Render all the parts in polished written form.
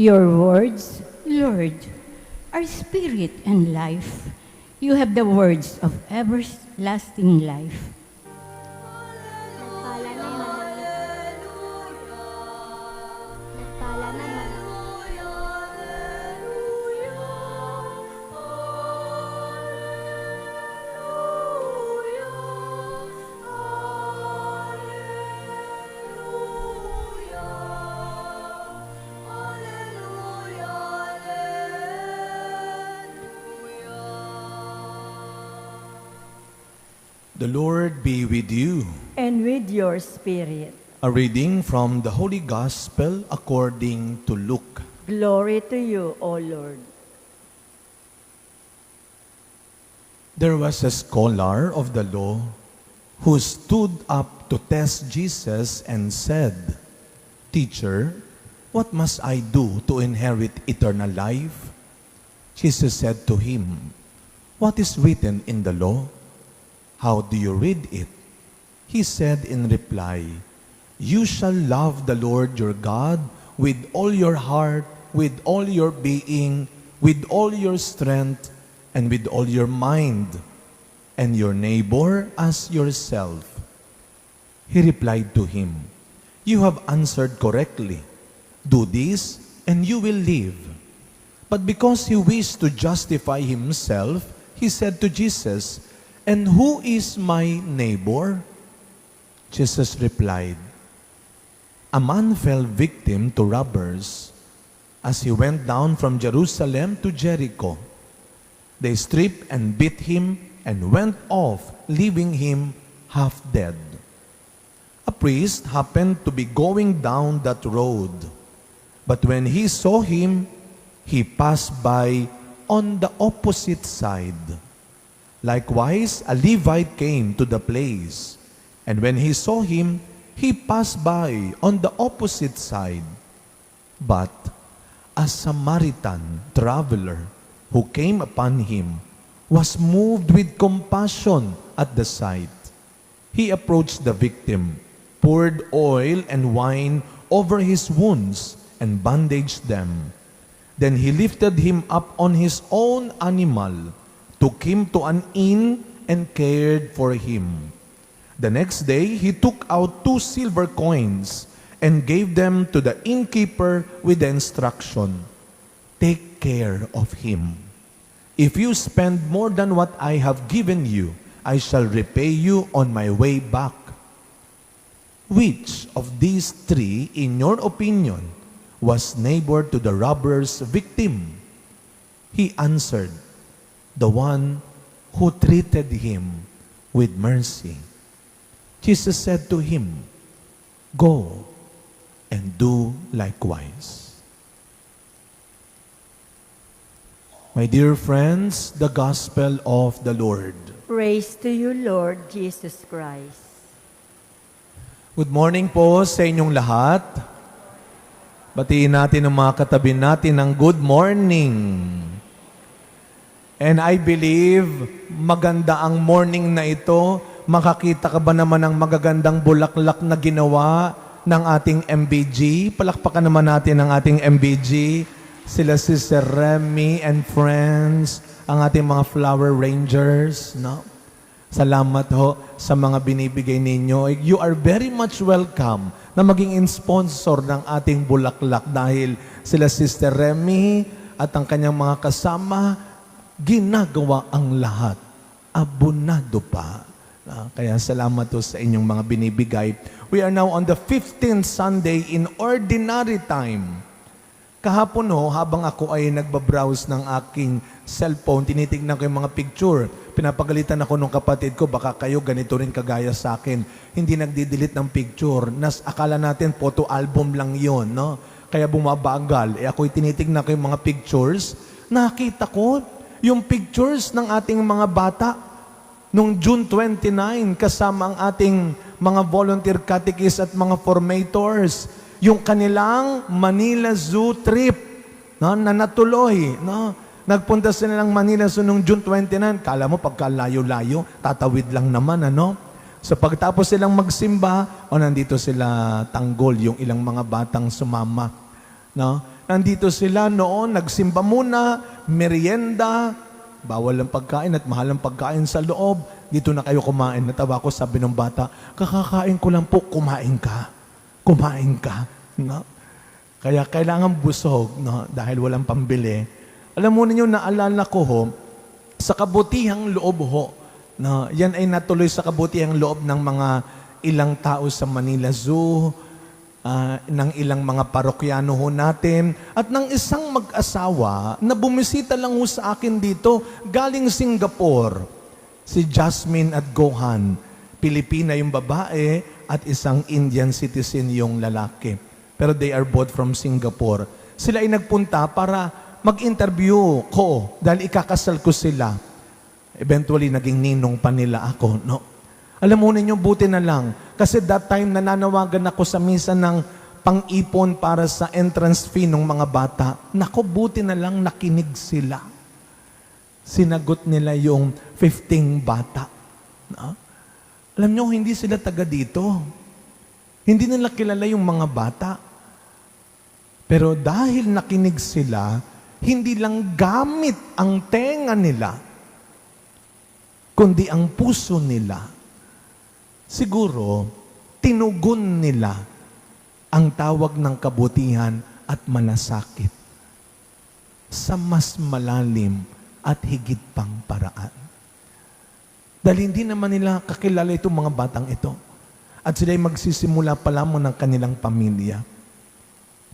Your words, Lord, are spirit and life. You have the words of everlasting life. Nagpala naman. Nagpala naman. The Lord be with you. And with your spirit. A reading from the Holy Gospel according to Luke. Glory to you, O Lord. There was a scholar of the law who stood up to test Jesus and said, "Teacher, what must I do to inherit eternal life?" Jesus said to him, "What is written in the law? How do you read it?" He said in reply, "You shall love the Lord your God with all your heart, with all your being, with all your strength, and with all your mind, and your neighbor as yourself." He replied to him, "You have answered correctly. Do this, and you will live." But because he wished to justify himself, he said to Jesus, "And who is my neighbor?" Jesus replied, "A man fell victim to robbers as he went down from Jerusalem to Jericho. They stripped and beat him and went off, leaving him half dead. A priest happened to be going down that road, but when he saw him, he passed by on the opposite side. Likewise, a Levite came to the place, and when he saw him, he passed by on the opposite side. But a Samaritan traveler who came upon him was moved with compassion at the sight. He approached the victim, poured oil and wine over his wounds, and bandaged them. Then he lifted him up on his own animal, took him to an inn, and cared for him. The next day, he took out 2 silver coins and gave them to the innkeeper with the instruction, "Take care of him. If you spend more than what I have given you, I shall repay you on my way back." Which of these 3, in your opinion, was neighbor to the robber's victim? He answered, "The one who treated him with mercy." Jesus said to him, "Go and do likewise." My dear friends, the Gospel of the Lord. Praise to you, Lord Jesus Christ. Good morning po sa inyong lahat. Batiin natin ang mga katabi natin ng good morning. And I believe maganda ang morning na ito. Makakita ka ba naman ng magagandang bulaklak na ginawa ng ating MBG? Palakpakan naman natin ang ating MBG. Sila Sister Remy and friends, ang ating mga flower rangers. No? Salamat ho sa mga binibigay ninyo. You are very much welcome na maging sponsor ng ating bulaklak dahil sila Sister Remy at ang kanyang mga kasama ginagawa ang lahat. Abunado pa. Kaya salamat po sa inyong mga binibigay. We are now on the 15th Sunday in Ordinary Time. Kahapon ho, habang ako ay nagbabrowse ng aking cellphone, tinitignan ko yung mga picture. Pinapagalitan ako ng kapatid ko, baka kayo ganito rin kagaya sa akin. Hindi nagdi-delete ng picture. Akala natin photo album lang yon, no? Kaya bumabagal. Ako'y tinitignan ko yung mga pictures. Nakita ko yung pictures ng ating mga bata noong June 29 kasama ang ating mga volunteer catechists at mga formators. Yung kanilang Manila Zoo trip, no, na natuloy. No? Nagpunta sila ng Manila Zoo noong June 29. Kala mo pagka layo-layo, tatawid lang naman. Ano? So pagtapos silang magsimba, nandito sila tanggol, yung ilang mga batang sumama. No? Nandito sila noon, nagsimba muna, merienda, bawal ang pagkain at mahal ang pagkain sa loob. Dito na kayo kumain. Natawa ko, sabi ng bata, kakakain ko lang po, kumain ka. Kumain ka. No? Kaya kailangan busog, no? Dahil walang pambili. Alam mo ninyo, naalala ko ho, sa kabutihang loob ho, no? Yan ay natuloy sa kabutihang loob ng mga ilang tao sa Manila Zoo, ng ilang mga parokyano ho natin, at ng isang mag-asawa na bumisita lang ho sa akin dito, galing Singapore, si Jasmine at Gohan. Pilipina yung babae at isang Indian citizen yung lalaki. Pero they are both from Singapore. Sila ay nagpunta para mag-interview ko dahil ikakasal ko sila. Eventually, naging ninong pa nila ako, no? Alam mo ninyo, buti na lang. Kasi that time, nananawagan ako sa misa ng pang-ipon para sa entrance fee ng mga bata. Nako, buti na lang nakinig sila. Sinagot nila yung 15 bata. No? Alam nyo, hindi sila taga dito. Hindi nila kilala yung mga bata. Pero dahil nakinig sila, hindi lang gamit ang tenga nila, kundi ang puso nila. Siguro, tinugon nila ang tawag ng kabutihan at malasakit sa mas malalim at higit pang paraan. Dahil hindi naman nila kakilala itong mga batang ito. At sila'y magsisimula pa lamang ng kanilang pamilya.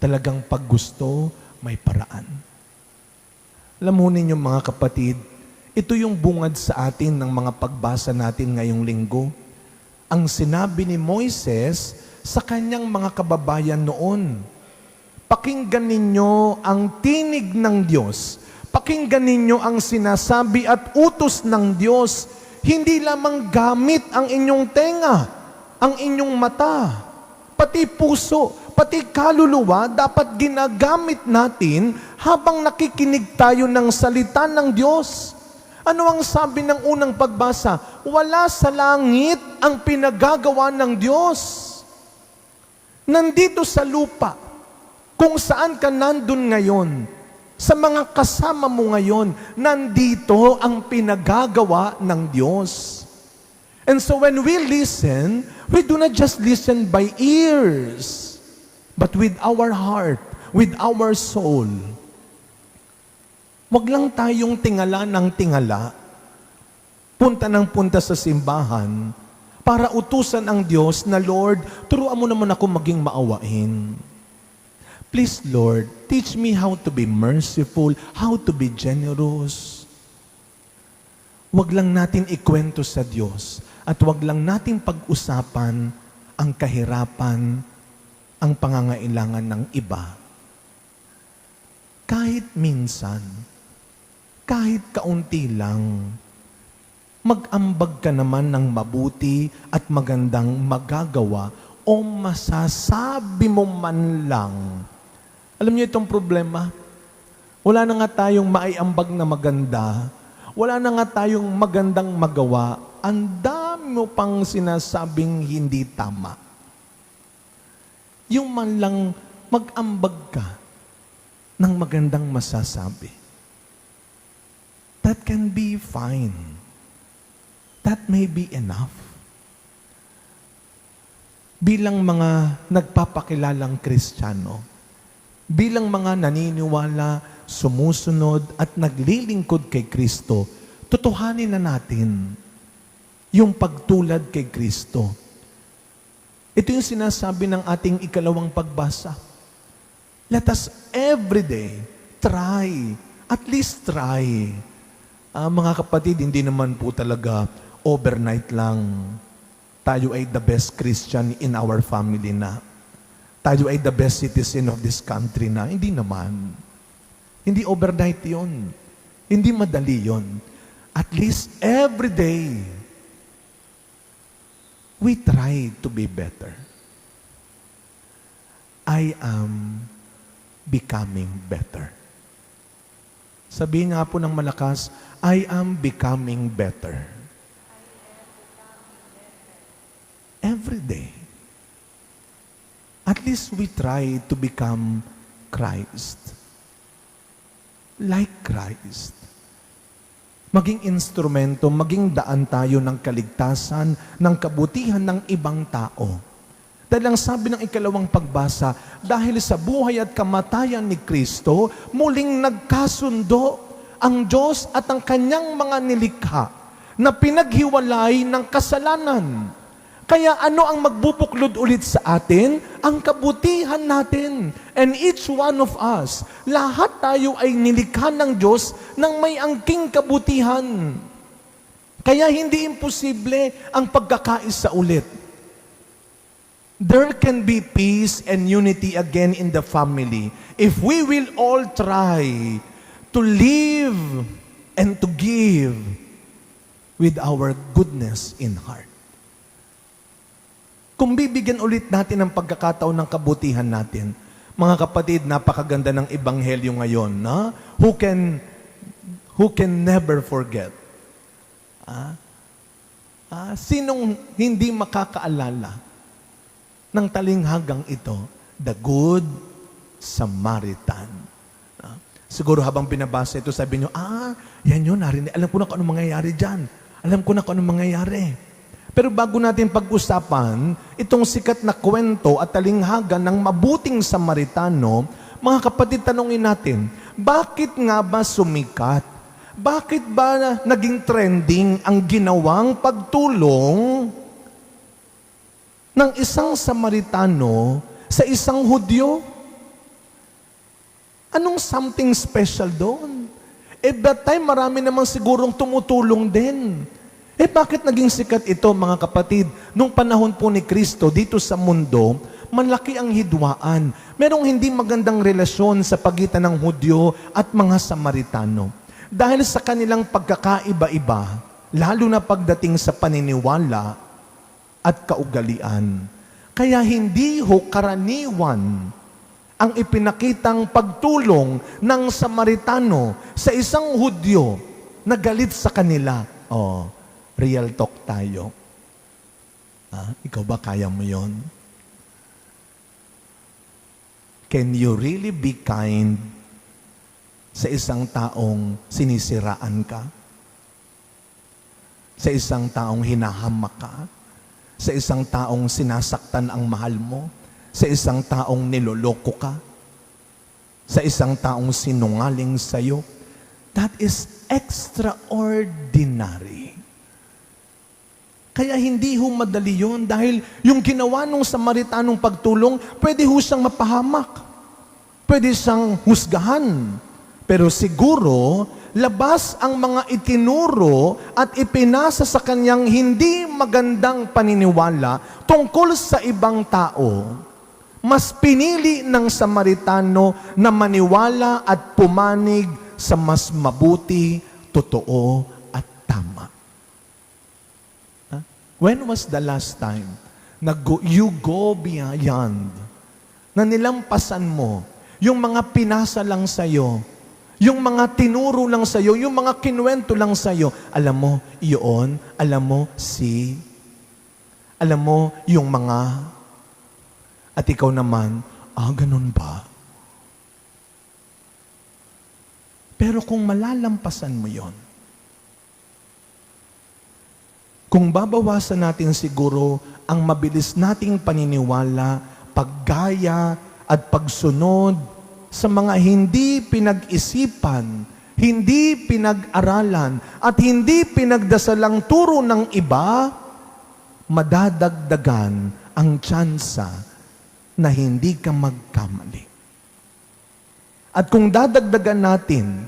Talagang pag gusto, may paraan. Alam mo ninyo mga kapatid, ito yung bungad sa atin ng mga pagbasa natin ngayong linggo. Ang sinabi ni Moises sa kanyang mga kababayan noon. Pakinggan ninyo ang tinig ng Diyos. Pakinggan ninyo ang sinasabi at utos ng Diyos. Hindi lamang gamit ang inyong tenga, ang inyong mata, pati puso, pati kaluluwa, dapat ginagamit natin habang nakikinig tayo ng salita ng Diyos. Ano ang sabi ng unang pagbasa? Wala sa langit ang pinagagawa ng Diyos. Nandito sa lupa, kung saan ka nandun ngayon, sa mga kasama mo ngayon, nandito ang pinagagawa ng Diyos. And so when we listen, we do not just listen by ears, but with our heart, with our soul. Wag lang tayong tingala ng tingala, punta ng punta sa simbahan, para utusan ang Diyos na, Lord, turuan mo naman ako maging maawain. Please, Lord, teach me how to be merciful, how to be generous. Wag lang natin ikwento sa Diyos at wag lang natin pag-usapan ang kahirapan, ang pangangailangan ng iba. Kahit minsan, kahit kaunti lang, mag-ambag ka naman ng mabuti at magandang magagawa o masasabi mo man lang. Alam niyo itong problema? Wala na nga tayong maiambag na maganda. Wala na nga tayong magandang magawa. Ang dami mo pang sinasabing hindi tama. Yung man lang mag-ambag ka ng magandang masasabi. That can be fine. That may be enough. Bilang mga nagpapakilalang Kristiyano, bilang mga naniniwala, sumusunod at naglilingkod kay Kristo, tutuhanin na natin yung pagtulad kay Kristo. Ito yung sinasabi ng ating ikalawang pagbasa. Let us every day try, at least try. Mga kapatid, hindi naman po talaga overnight lang tayo ay the best Christian in our family na. Tayo ay the best citizen of this country na. Hindi naman. Hindi overnight yon. Hindi madali yon. At least every day, we try to be better. I am becoming better. Sabihin nga po ng malakas, I am becoming better. Every day. At least we try to become Christ. Like Christ. Maging instrumento, maging daan tayo ng kaligtasan, ng kabutihan ng ibang tao. Dahil ang sabi ng ikalawang pagbasa, dahil sa buhay at kamatayan ni Kristo, muling nagkasundo ang Diyos at ang kanyang mga nilikha na pinaghiwalay ng kasalanan. Kaya ano ang magbubuklod ulit sa atin? Ang kabutihan natin. And each one of us, lahat tayo ay nilikha ng Diyos ng may angking kabutihan. Kaya hindi imposible ang pagkakaisa ulit. There can be peace and unity again in the family if we will all try to live and to give with our goodness in heart. Kung bibigyan ulit natin ng pagkakataon ng kabutihan natin, mga kapatid, napakaganda ng ebanghelyo ngayon, na who can never forget. Sinong hindi makakaalala ng talinghagang ito, the Good Samaritan. Siguro habang binabasa ito, sabi nyo, yan yun, narinig. Alam ko na kung anong mangyayari dyan. Alam ko na kung anong mangyayari. Pero bago natin pag-usapan, itong sikat na kwento at talinghaga ng mabuting Samaritano, mga kapatid, tanongin natin, bakit nga ba sumikat? Bakit ba naging trending ang ginawang pagtulong ng isang Samaritano sa isang Hudyo? Anong something special doon? At that time, marami namang sigurong tumutulong din. Bakit naging sikat ito, mga kapatid? Nung panahon po ni Kristo, dito sa mundo, malaki ang hidwaan. Merong hindi magandang relasyon sa pagitan ng Hudyo at mga Samaritano. Dahil sa kanilang pagkakaiba-iba, lalo na pagdating sa paniniwala at kaugalian. Kaya hindi karaniwan ang ipinakitang pagtulong ng Samaritano sa isang Hudyo na galit sa kanila. Real talk tayo. Ikaw ba kaya mo yon? Can you really be kind sa isang taong sinisiraan ka? Sa isang taong hinahamak ka? Sa isang taong sinasaktan ang mahal mo? Sa isang taong niloloko ka? Sa isang taong sinungaling sa'yo? That is extraordinary. Kaya hindi ho madali yun dahil yung ginawa ng Samaritanong pagtulong, pwede ho siyang mapahamak. Pwede siyang husgahan. Pero siguro, labas ang mga itinuro at ipinasa sa kanyang hindi magandang paniniwala tungkol sa ibang tao. Mas pinili ng Samaritano na maniwala at pumanig sa mas mabuti, totoo at tama. When was the last time na you go beyond, na nilampasan mo yung mga pinasa lang sa'yo, yung mga tinuro lang sa'yo, yung mga kinuwento lang sa'yo, alam mo, iyon, alam mo, alam mo, yung mga, at ikaw naman, ganun ba? Pero kung malalampasan mo yon, kung babawasan natin siguro ang mabilis nating paniniwala, paggaya at pagsunod sa mga hindi pinag-isipan, hindi pinag-aralan, at hindi pinagdasalang turo ng iba, madadagdagan ang tsansa na hindi ka magkamali. At kung dadagdagan natin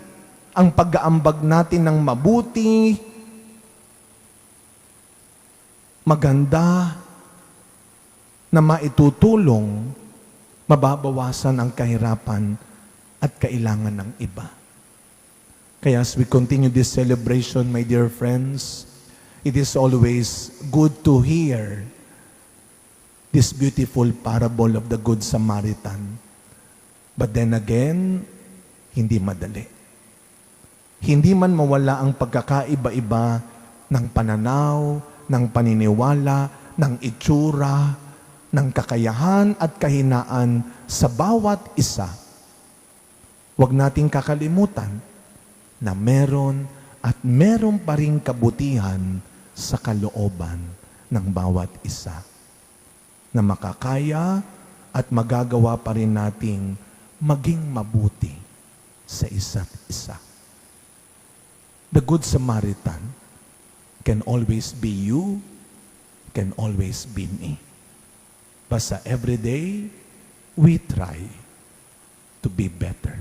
ang pag-aambag natin ng mabuti, maganda na maitutulong, mababawasan ang kahirapan at kailangan ng iba. Kaya as we continue this celebration, my dear friends, it is always good to hear this beautiful parable of the Good Samaritan. But then again, hindi madali. Hindi man mawala ang pagkakaiba-iba ng pananaw, ng paniniwala, ng itsura, ng kakayahan at kahinaan sa bawat isa. Huwag nating kakalimutan na meron at meron pa ring kabutihan sa kalooban ng bawat isa na makakaya at magagawa pa rin nating maging mabuti sa isa't isa. The Good Samaritan can always be you, can always be me. Basta every day, we try to be better.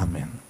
Amen.